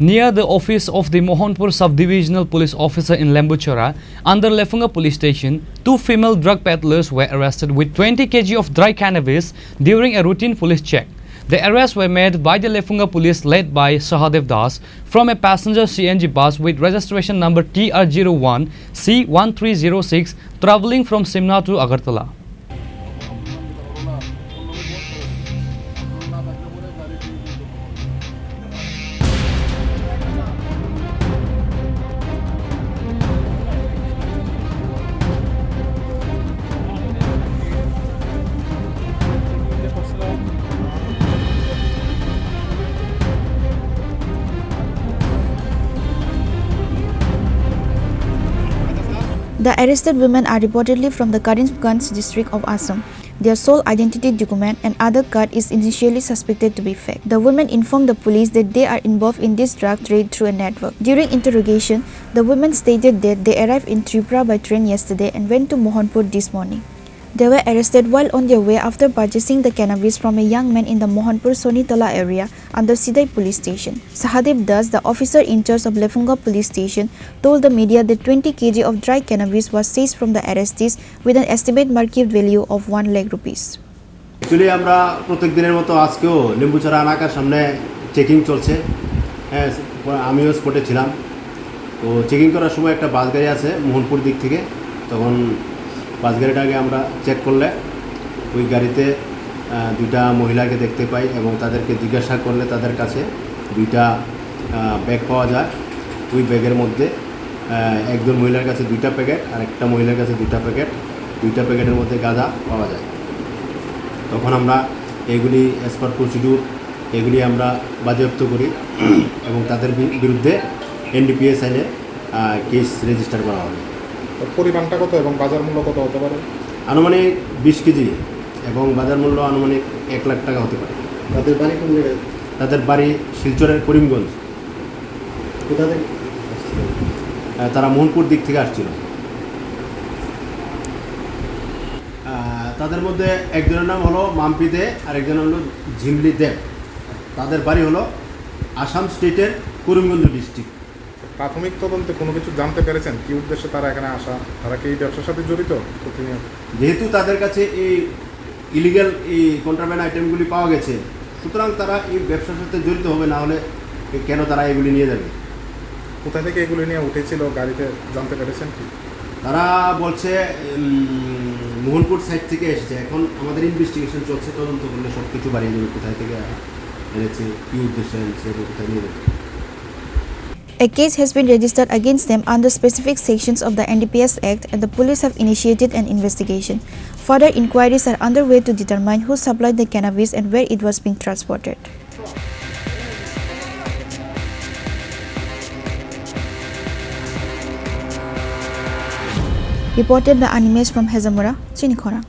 Near the office of the Mohanpur Sub-Divisional Police Officer in Lembuchara, under Lefunga Police Station, 2 female drug peddlers were arrested with 20 kg of dry cannabis during a routine police check. The arrests were made by the Lefunga police led by Sahadev Das from a passenger CNG bus with registration number TR01 C1306 travelling from Simla to Agartala. The arrested women are reportedly from the Karimganj district of Assam. Their sole identity document and other card is initially suspected to be fake. The women informed the police that they are involved in this drug trade through a network. During interrogation, the women stated that they arrived in Tripura by train yesterday and went to Mohanpur this morning. They were arrested while on their way after purchasing the cannabis from a young man in the Mohanpur Sonitala area under Sidai police station. Sahadev Das, the officer in charge of Lefunga police station, told the media that 20 kg of dry cannabis was seized from the arrestees with an estimated market value of 1 lakh rupees. Actually, আমরা প্রত্যেক দিনের মতো আজকেও লেম্বুছড়া এলাকার সামনে checking চলছে। হ্যাঁ, আমিও স্পটে ছিলাম। তো চেকিং করার সময় একটা বাস গাড়ি আছে মোহনপুর দিক থেকে, তখন বাস গাড়িটাকে আমরা চেক করলে ওই গাড়িতে দুইটা মহিলাকে দেখতে পাই এবং তাদেরকে জিজ্ঞাসা করলে তাদের কাছে দুইটা ব্যাগ পাওয়া যায়। ওই ব্যাগের মধ্যে একজন মহিলার কাছে 2টা প্যাকেট আর একটা মহিলার কাছে 2টা প্যাকেট, 2টা প্যাকেটের মধ্যে গাঁজা পাওয়া যায়। তখন আমরা এগুলি অ্যাজ পার প্রসিডিউর এগুলি আমরা বাজেয়াপ্ত করি এবং তাদের বিরুদ্ধে NDPS আইনে কেস রেজিস্টার করা হবে। পরিমাণটা কত এবং বাজার মূল্য কত হতে পারে? আনুমানিক 20 কেজি এবং বাজার মূল্য আনুমানিক 1 লাখ টাকা হতে পারে। তাদের বাড়ি কোন জায়গায়? তাদের বাড়ি শিলচরের করিমগঞ্জ। কোথা থেকে? তারা মোহনপুর দিক থেকে আসছিল। তাদের মধ্যে একজনের নাম হলো মাম্পি দে আর একজনের হলো ঝিমলি দেব। তাদের বাড়ি হলো আসাম স্টেটের করিমগঞ্জ ডিস্ট্রিক্ট। প্রাথমিক তদন্তে কোনো কিছু জানতে পেরেছেন কি উদ্দেশ্যে তারা এখানে আসা? তারা কি এই ব্যবসার সাথে জড়িত? যেহেতু তাদের কাছে এই ইলিগাল এই কন্ট্রাব্যান্ড আইটেমগুলি পাওয়া গেছে, সুতরাং তারা এই ব্যবসার সাথে জড়িত হবে, না হলে কেন তারা এগুলি নিয়ে যাবে? কোথায় থেকে এগুলি নিয়ে উঠেছিল গাড়িতে জানতে পেরেছেন কি? তারা বলছে মোহনপুর সাইড থেকে এসেছে। এখন আমাদের ইনভেস্টিগেশন চলছে, তদন্ত করলে সব কিছু বাড়িয়ে যাবে, কোথায় থেকে এনেছে, কী উদ্দেশ্যে এনেছে এবং কোথায় নিয়ে যাবে। A case has been registered against them under specific sections of the NDPS Act and the police have initiated an investigation. Further inquiries are underway to determine who supplied the cannabis and where it was being transported. Reported by Animes from Hezamura, Chini Khorang.